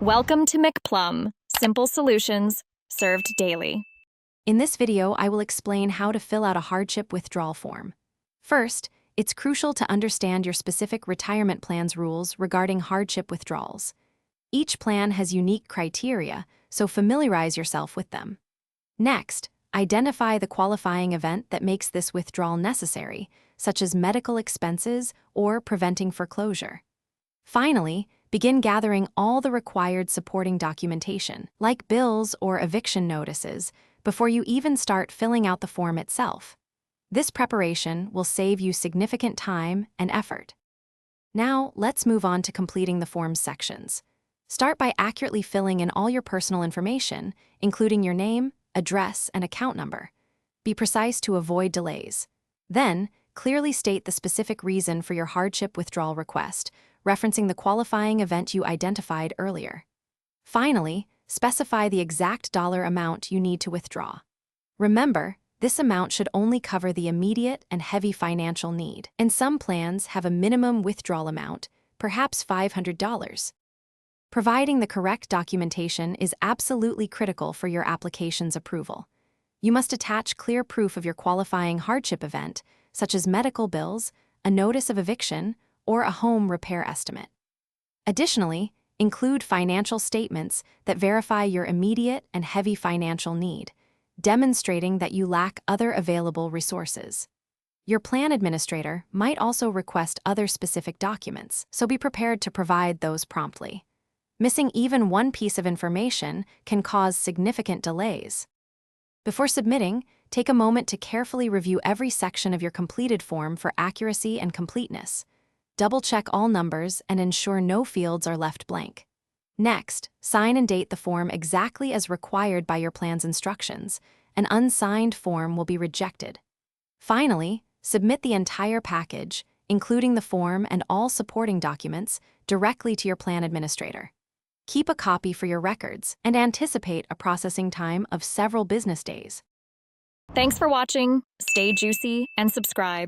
Welcome to McPlum, simple solutions served daily. In this video, I will explain how to fill out a hardship withdrawal form. First, it's crucial to understand your specific retirement plan's rules regarding hardship withdrawals. Each plan has unique criteria, so familiarize yourself with them. Next, identify the qualifying event that makes this withdrawal necessary, such as medical expenses or preventing foreclosure. Finally, begin gathering all the required supporting documentation, like bills or eviction notices, before you even start filling out the form itself. This preparation will save you significant time and effort. Now, let's move on to completing the form's sections. Start by accurately filling in all your personal information, including your name, address, and account number. Be precise to avoid delays. Then, clearly state the specific reason for your hardship withdrawal request, referencing the qualifying event you identified earlier. Finally, specify the exact dollar amount you need to withdraw. Remember, this amount should only cover the immediate and heavy financial need, and some plans have a minimum withdrawal amount, perhaps $500. Providing the correct documentation is absolutely critical for your application's approval. You must attach clear proof of your qualifying hardship event, such as medical bills, a notice of eviction, or a home repair estimate. Additionally, include financial statements that verify your immediate and heavy financial need, demonstrating that you lack other available resources. Your plan administrator might also request other specific documents, so be prepared to provide those promptly. Missing even one piece of information can cause significant delays. Before submitting, take a moment to carefully review every section of your completed form for accuracy and completeness. Double-check all numbers and ensure no fields are left blank. Next, sign and date the form exactly as required by your plan's instructions. An unsigned form will be rejected. Finally, submit the entire package, including the form and all supporting documents, directly to your plan administrator. Keep a copy for your records and anticipate a processing time of several business days. Thanks for watching. Stay juicy and subscribe.